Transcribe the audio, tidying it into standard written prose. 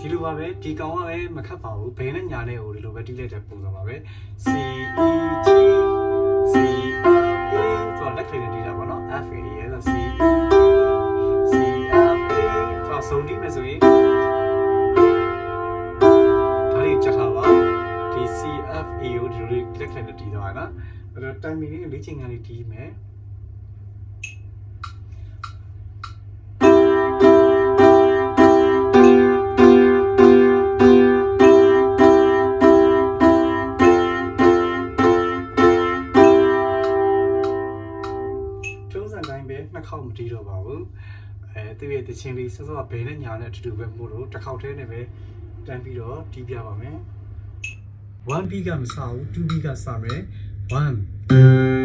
ဒီလိုပါပဲဒီကောင်ကလည်းမခတ်ပါဘူးဘယ်နဲ့ညာနဲ့ဟိုဒီလိုပဲတီးလိုက်တဲ့ပုံစံပါပဲ C E G C F A ဆိုတော့လက်ခံနေတီးတာပေါ့နော် F A ရဲ့ C E C F A ဆိုတော့စုံတီးမယ်ဆိုရင်ဒါလေးချက်ထားပါဒီ C F A ကိုဒီလိုလက်ခံနေတီးသွားတာနော်အဲ့တော့တိုင်မီလေးလေ့ကျင့်ခန်းလေးတီးမယ်နှစ်ခေါက်မတီးတော့ပါဘူးသူ့ရဲ့တခြင်းလေးစောစောဘယ်နဲ့ညာနဲ့အတူတူပဲမို့လို့တစ်ခေါက်တည်းနဲ့ပဲတန်းပြီးတော့တီးပြပါမယ်1 beat ကမစဘူး2 beat ကစမယ်1